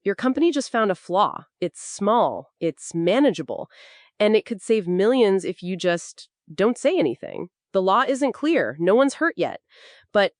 Your company just found a flaw. It's small, it's manageable, and it could save millions if you just don't say anything. The law isn't clear. No one's hurt yet. But,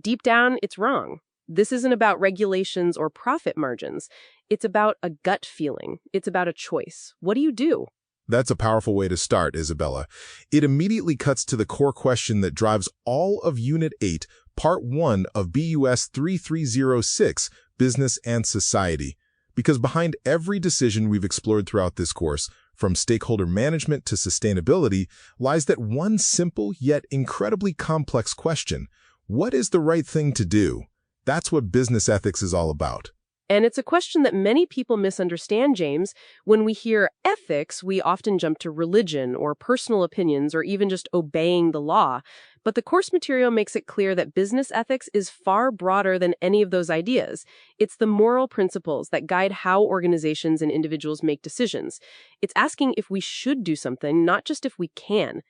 deep down, it's wrong. This isn't about regulations or profit margins. It's about a gut feeling. It's about a choice. What do you do? That's a powerful way to start, Isabella. It immediately cuts to the core question that drives all of Unit 8, Part 1 of BUS 3306, Business and Society. Because behind every decision we've explored throughout this course, from stakeholder management to sustainability, lies that one simple yet incredibly complex question: what is the right thing to do? That's what business ethics is all about. And it's a question that many people misunderstand, James. When we hear ethics, we often jump to religion or personal opinions or even just obeying the law. But the course material makes it clear that business ethics is far broader than any of those ideas. It's the moral principles that guide how organizations and individuals make decisions. It's asking if we should do something, not just if we can.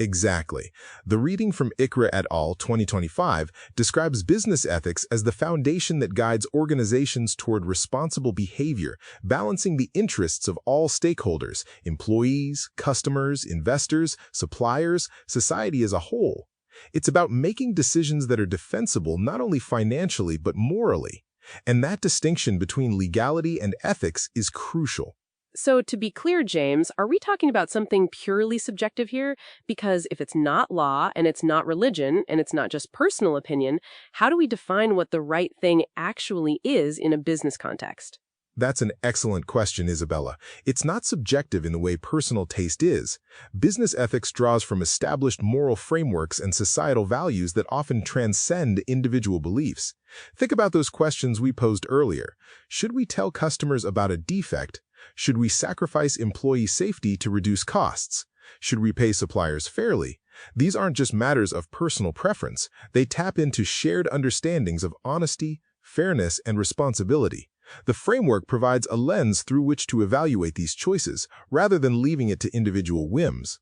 Exactly. The reading from Ikra et al. 2025 describes business ethics as the foundation that guides organizations toward responsible behavior, balancing the interests of all stakeholders: employees, customers, investors, suppliers, society as a whole. It's about making decisions that are defensible not only financially but morally. And that distinction between legality and ethics is crucial. So to be clear, James, are we talking about something purely subjective here? Because if it's not law and it's not religion and it's not just personal opinion, how do we define what the right thing actually is in a business context? That's an excellent question, Isabella. It's not subjective in the way personal taste is. Business ethics draws from established moral frameworks and societal values that often transcend individual beliefs. Think about those questions we posed earlier. Should we tell customers about a defect? Should we sacrifice employee safety to reduce costs? Should we pay suppliers fairly? These aren't just matters of personal preference. They tap into shared understandings of honesty, fairness, and responsibility. The framework provides a lens through which to evaluate these choices, rather than leaving it to individual whims.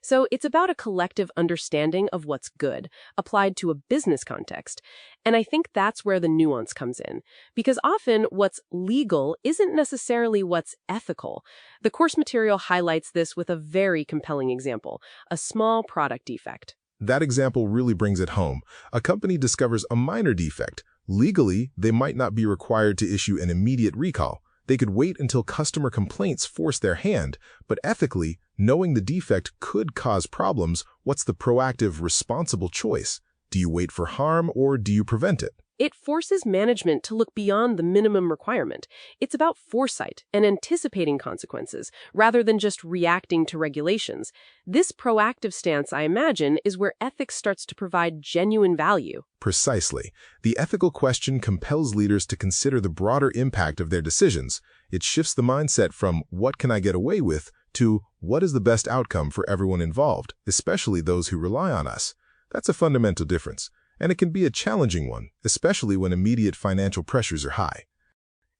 So it's about a collective understanding of what's good, applied to a business context. And I think that's where the nuance comes in. Because often what's legal isn't necessarily what's ethical. The course material highlights this with a very compelling example: a small product defect. That example really brings it home. A company discovers a minor defect. Legally, they might not be required to issue an immediate recall. They could wait until customer complaints force their hand, but ethically, knowing the defect could cause problems, what's the proactive, responsible choice? Do you wait for harm or do you prevent it? It forces management to look beyond the minimum requirement. It's about foresight and anticipating consequences, rather than just reacting to regulations. This proactive stance, I imagine, is where ethics starts to provide genuine value. Precisely. The ethical question compels leaders to consider the broader impact of their decisions. It shifts the mindset from "what can I get away with" to "what is the best outcome for everyone involved, especially those who rely on us." That's a fundamental difference. And it can be a challenging one, especially when immediate financial pressures are high.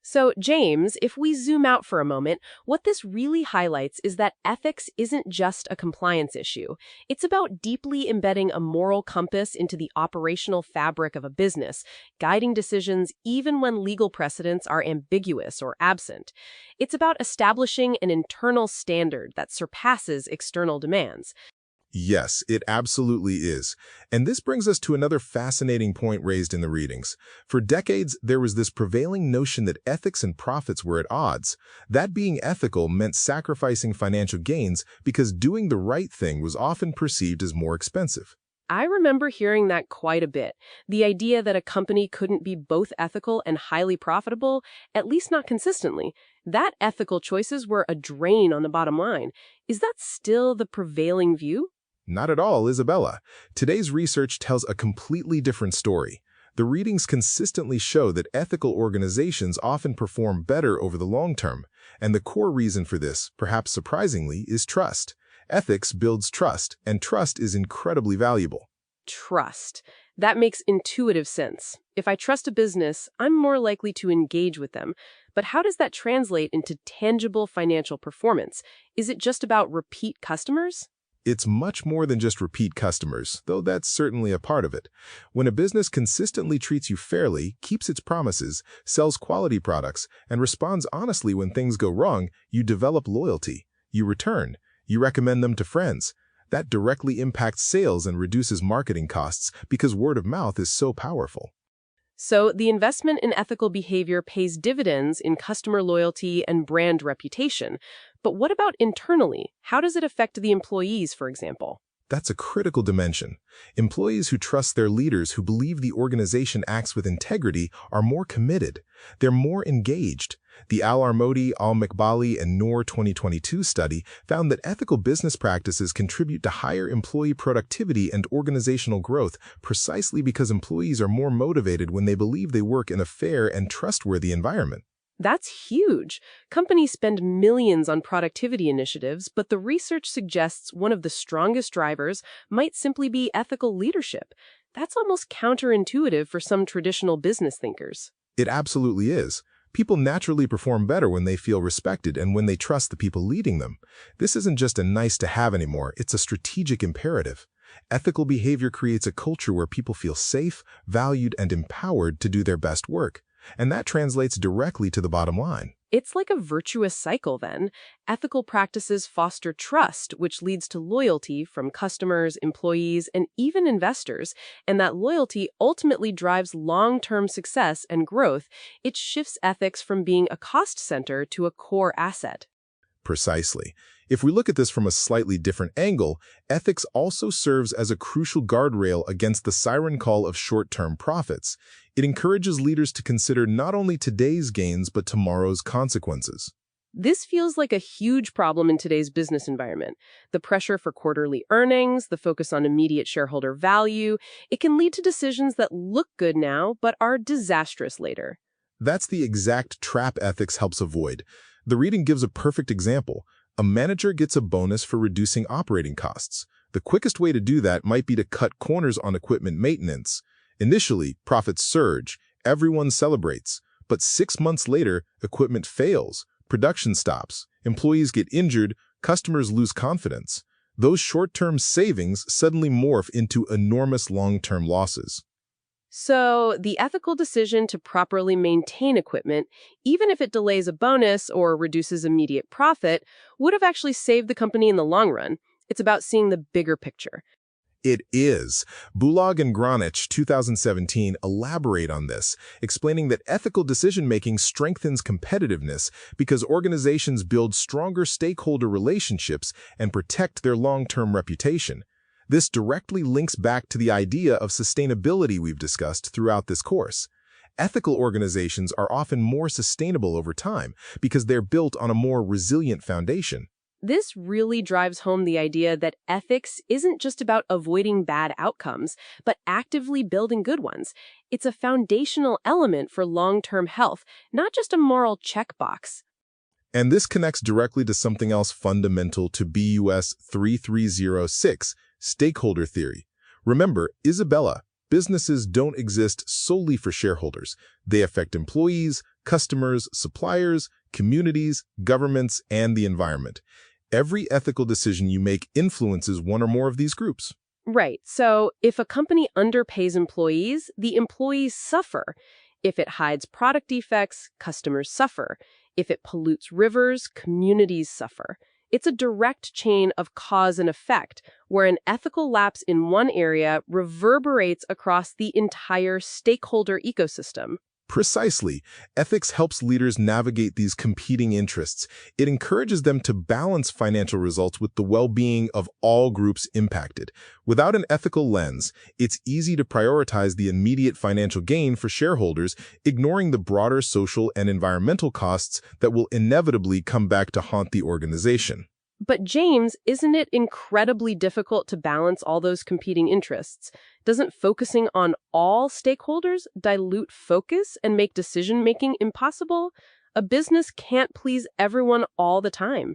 So, James, if we zoom out for a moment, what this really highlights is that ethics isn't just a compliance issue. It's about deeply embedding a moral compass into the operational fabric of a business, guiding decisions even when legal precedents are ambiguous or absent. It's about establishing an internal standard that surpasses external demands. Yes, it absolutely is. And this brings us to another fascinating point raised in the readings. For decades, there was this prevailing notion that ethics and profits were at odds. That being ethical meant sacrificing financial gains because doing the right thing was often perceived as more expensive. I remember hearing that quite a bit. The idea that a company couldn't be both ethical and highly profitable, at least not consistently. That ethical choices were a drain on the bottom line. Is that still the prevailing view? Not at all, Isabella. Today's research tells a completely different story. The readings consistently show that ethical organizations often perform better over the long term, and the core reason for this, perhaps surprisingly, is trust. Ethics builds trust, and trust is incredibly valuable. Trust. That makes intuitive sense. If I trust a business, I'm more likely to engage with them. But how does that translate into tangible financial performance? Is it just about repeat customers? It's much more than just repeat customers, though that's certainly a part of it. When a business consistently treats you fairly, keeps its promises, sells quality products, and responds honestly when things go wrong, you develop loyalty. You return. You recommend them to friends. That directly impacts sales and reduces marketing costs because word of mouth is so powerful. So, the investment in ethical behavior pays dividends in customer loyalty and brand reputation. But what about internally? How does it affect the employees, for example? That's a critical dimension. Employees who trust their leaders, who believe the organization acts with integrity, are more committed. They're more engaged. The Al-Armodi, Al-Mekbali, and Noor 2022 study found that ethical business practices contribute to higher employee productivity and organizational growth precisely because employees are more motivated when they believe they work in a fair and trustworthy environment. That's huge. Companies spend millions on productivity initiatives, but the research suggests one of the strongest drivers might simply be ethical leadership. That's almost counterintuitive for some traditional business thinkers. It absolutely is. People naturally perform better when they feel respected and when they trust the people leading them. This isn't just a nice to have anymore, it's a strategic imperative. Ethical behavior creates a culture where people feel safe, valued, and empowered to do their best work. And that translates directly to the bottom line. It's like a virtuous cycle then. Ethical practices foster trust, which leads to loyalty from customers, employees, and even investors. And that loyalty ultimately drives long-term success and growth. It shifts ethics from being a cost center to a core asset. Precisely. If we look at this from a slightly different angle, ethics also serves as a crucial guardrail against the siren call of short-term profits. It encourages leaders to consider not only today's gains but tomorrow's consequences. This feels like a huge problem in today's business environment. The pressure for quarterly earnings, the focus on immediate shareholder value, it can lead to decisions that look good now but are disastrous later. That's the exact trap ethics helps avoid. The reading gives a perfect example. A manager gets a bonus for reducing operating costs. The quickest way to do that might be to cut corners on equipment maintenance. Initially, profits surge, everyone celebrates. But 6 months later, equipment fails, production stops, employees get injured, customers lose confidence. Those short-term savings suddenly morph into enormous long-term losses. So, the ethical decision to properly maintain equipment, even if it delays a bonus or reduces immediate profit, would have actually saved the company in the long run. It's about seeing the bigger picture. It is. Bulag and Granich, 2017, elaborate on this, explaining that ethical decision-making strengthens competitiveness because organizations build stronger stakeholder relationships and protect their long-term reputation. This directly links back to the idea of sustainability we've discussed throughout this course. Ethical organizations are often more sustainable over time because they're built on a more resilient foundation. This really drives home the idea that ethics isn't just about avoiding bad outcomes, but actively building good ones. It's a foundational element for long-term health, not just a moral checkbox. And this connects directly to something else fundamental to BUS 3306, stakeholder theory. Remember, Isabella, businesses don't exist solely for shareholders. They affect employees, customers, suppliers, communities, governments, and the environment. Every ethical decision you make influences one or more of these groups. Right. So if a company underpays employees, the employees suffer. If it hides product defects, customers suffer. If it pollutes rivers, communities suffer. It's a direct chain of cause and effect, where an ethical lapse in one area reverberates across the entire stakeholder ecosystem. Precisely. Ethics helps leaders navigate these competing interests. It encourages them to balance financial results with the well-being of all groups impacted. Without an ethical lens, it's easy to prioritize the immediate financial gain for shareholders, ignoring the broader social and environmental costs that will inevitably come back to haunt the organization. But James, isn't it incredibly difficult to balance all those competing interests? Doesn't focusing on all stakeholders dilute focus and make decision-making impossible? A business can't please everyone all the time.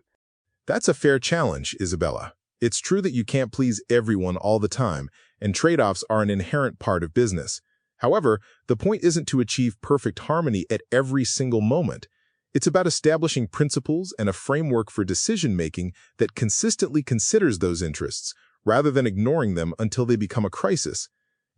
That's a fair challenge, Isabella. It's true that you can't please everyone all the time, and trade-offs are an inherent part of business. However, the point isn't to achieve perfect harmony at every single moment. It's about establishing principles and a framework for decision-making that consistently considers those interests, rather than ignoring them until they become a crisis.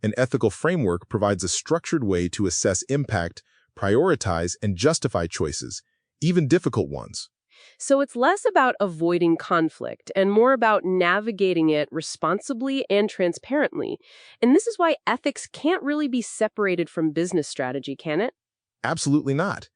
An ethical framework provides a structured way to assess impact, prioritize, and justify choices, even difficult ones. So it's less about avoiding conflict and more about navigating it responsibly and transparently. And this is why ethics can't really be separated from business strategy, can it? Absolutely not.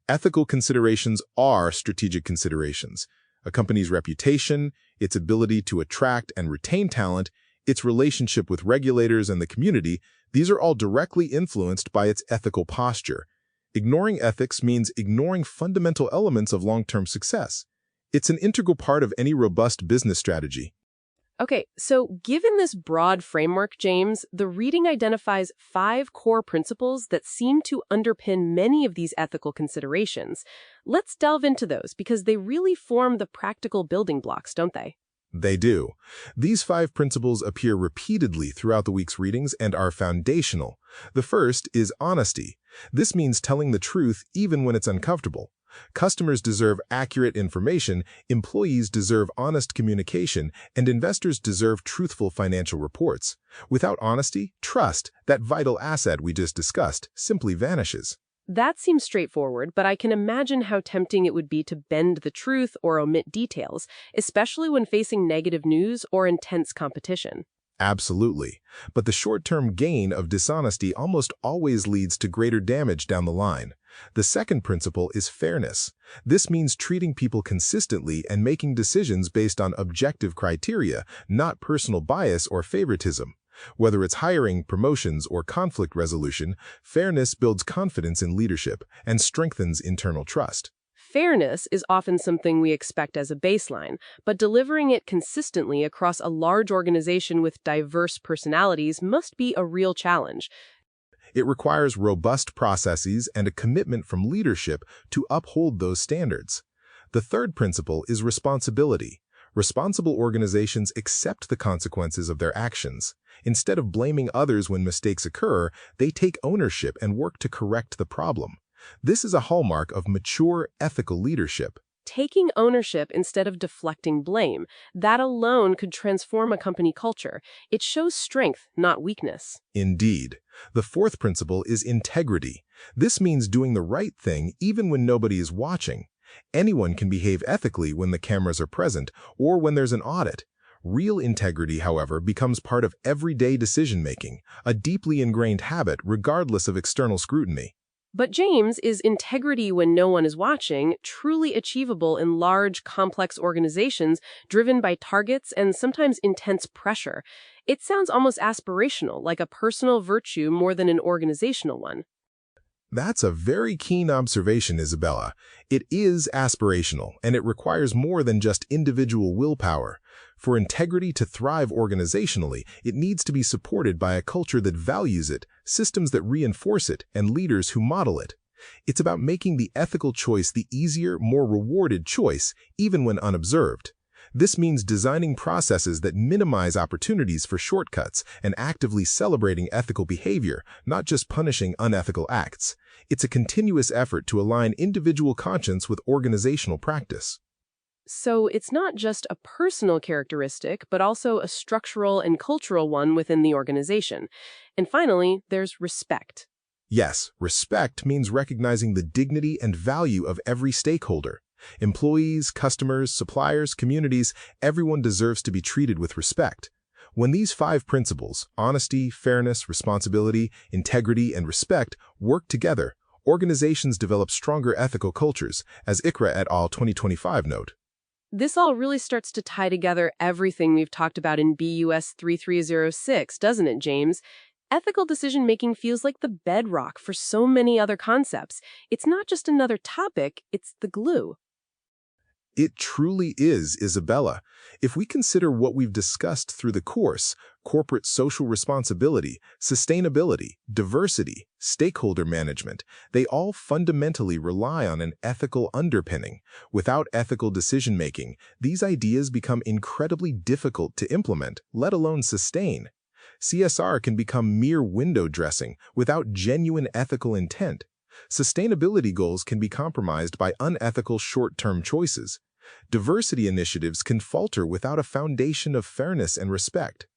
Ethical considerations are strategic considerations. A company's reputation, its ability to attract and retain talent, its relationship with regulators and the community, these are all directly influenced by its ethical posture. Ignoring ethics means ignoring fundamental elements of long-term success. It's an integral part of any robust business strategy. Okay, so given this broad framework, James, the reading identifies 5 core principles that seem to underpin many of these ethical considerations. Let's delve into those because they really form the practical building blocks, don't they? They do. These 5 principles appear repeatedly throughout the week's readings and are foundational. The first is honesty. This means telling the truth even when it's uncomfortable. Customers deserve accurate information, employees deserve honest communication, and investors deserve truthful financial reports. Without honesty, trust, that vital asset we just discussed, simply vanishes. That seems straightforward, but I can imagine how tempting it would be to bend the truth or omit details, especially when facing negative news or intense competition. Absolutely. But the short-term gain of dishonesty almost always leads to greater damage down the line. The second principle is fairness. This means treating people consistently and making decisions based on objective criteria, not personal bias or favoritism. Whether it's hiring, promotions, or conflict resolution, fairness builds confidence in leadership and strengthens internal trust. Fairness is often something we expect as a baseline, but delivering it consistently across a large organization with diverse personalities must be a real challenge. It requires robust processes and a commitment from leadership to uphold those standards. The third principle is responsibility. Responsible organizations accept the consequences of their actions. Instead of blaming others when mistakes occur, they take ownership and work to correct the problem. This is a hallmark of mature, ethical leadership. Taking ownership instead of deflecting blame, that alone could transform a company culture. It shows strength, not weakness. Indeed. The fourth principle is integrity. This means doing the right thing even when nobody is watching. Anyone can behave ethically when the cameras are present or when there's an audit. Real integrity, however, becomes part of everyday decision-making, a deeply ingrained habit regardless of external scrutiny. But James, is integrity when no one is watching truly achievable in large, complex organizations driven by targets and sometimes intense pressure? It sounds almost aspirational, like a personal virtue more than an organizational one. That's a very keen observation, Isabella. It is aspirational, and it requires more than just individual willpower. For integrity to thrive organizationally, it needs to be supported by a culture that values it, systems that reinforce it, and leaders who model it. It's about making the ethical choice the easier, more rewarded choice, even when unobserved. This means designing processes that minimize opportunities for shortcuts and actively celebrating ethical behavior, not just punishing unethical acts. It's a continuous effort to align individual conscience with organizational practice. So it's not just a personal characteristic, but also a structural and cultural one within the organization. And finally, there's respect. Yes, respect means recognizing the dignity and value of every stakeholder. Employees, customers, suppliers, communities, everyone deserves to be treated with respect. When these 5 principles, honesty, fairness, responsibility, integrity, and respect, work together, organizations develop stronger ethical cultures, as ICRA et al. 2025 note. This all really starts to tie together everything we've talked about in BUS 3306, doesn't it, James? Ethical decision-making feels like the bedrock for so many other concepts. It's not just another topic, it's the glue. It truly is, Isabella. If we consider what we've discussed through the course, corporate social responsibility, sustainability, diversity, stakeholder management, they all fundamentally rely on an ethical underpinning. Without ethical decision-making, these ideas become incredibly difficult to implement, let alone sustain. CSR can become mere window dressing without genuine ethical intent. Sustainability goals can be compromised by unethical short-term choices. Diversity initiatives can falter without a foundation of fairness and respect.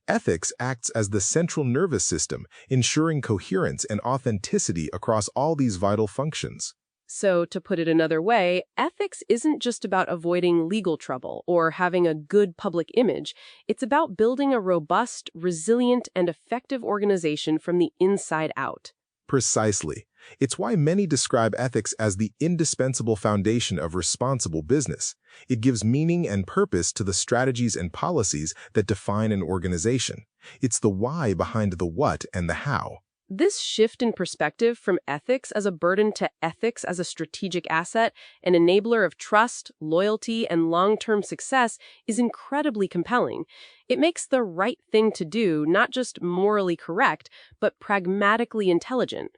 Ethics acts as the central nervous system, ensuring coherence and authenticity across all these vital functions. So, to put it another way, ethics isn't just about avoiding legal trouble or having a good public image. It's about building a robust, resilient, and effective organization from the inside out. Precisely. It's why many describe ethics as the indispensable foundation of responsible business. It gives meaning and purpose to the strategies and policies that define an organization. It's the why behind the what and the how. This shift in perspective from ethics as a burden to ethics as a strategic asset, an enabler of trust, loyalty, and long-term success is incredibly compelling. It makes the right thing to do not just morally correct, but pragmatically intelligent.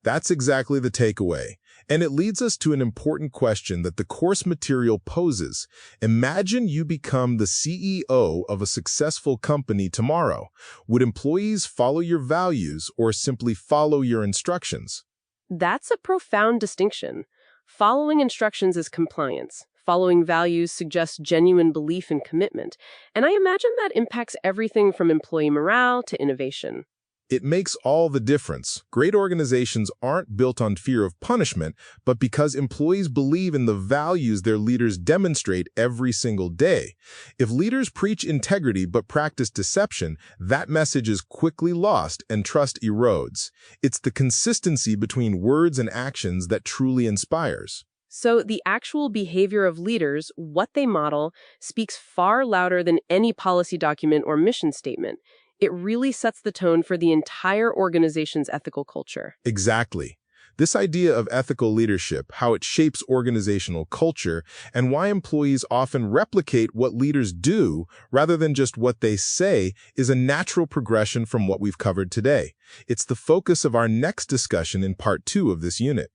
That's exactly the takeaway. And it leads us to an important question that the course material poses. Imagine you become the CEO of a successful company tomorrow. Would employees follow your values or simply follow your instructions? That's a profound distinction. Following instructions is compliance. Following values suggests genuine belief and commitment. And I imagine that impacts everything from employee morale to innovation. It makes all the difference. Great organizations aren't built on fear of punishment, but because employees believe in the values their leaders demonstrate every single day. If leaders preach integrity but practice deception, that message is quickly lost and trust erodes. It's the consistency between words and actions that truly inspires. So the actual behavior of leaders, what they model, speaks far louder than any policy document or mission statement. It really sets the tone for the entire organization's ethical culture. Exactly. This idea of ethical leadership, how it shapes organizational culture, and why employees often replicate what leaders do rather than just what they say, is a natural progression from what we've covered today. It's the focus of our next discussion in part 2 of this unit.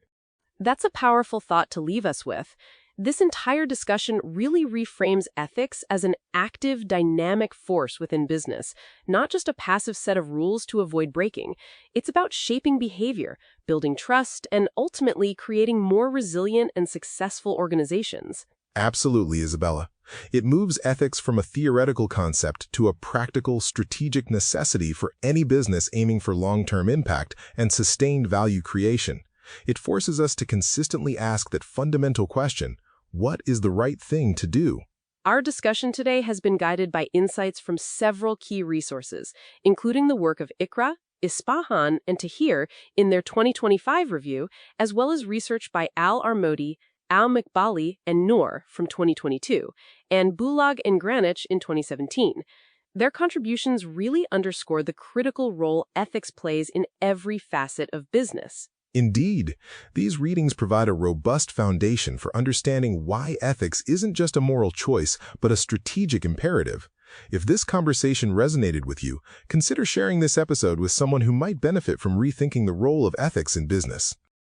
That's a powerful thought to leave us with. This entire discussion really reframes ethics as an active, dynamic force within business, not just a passive set of rules to avoid breaking. It's about shaping behavior, building trust, and ultimately creating more resilient and successful organizations. Absolutely, Isabella. It moves ethics from a theoretical concept to a practical, strategic necessity for any business aiming for long-term impact and sustained value creation. It forces us to consistently ask that fundamental question: what is the right thing to do? Our discussion today has been guided by insights from several key resources, including the work of Ikra, Ispahan, and Tahir in their 2025 review, as well as research by Al Armodi, Al Maqbali, and Noor from 2022, and Bulag and Granich in 2017. Their contributions really underscore the critical role ethics plays in every facet of business. Indeed, these readings provide a robust foundation for understanding why ethics isn't just a moral choice, but a strategic imperative. If this conversation resonated with you, consider sharing this episode with someone who might benefit from rethinking the role of ethics in business.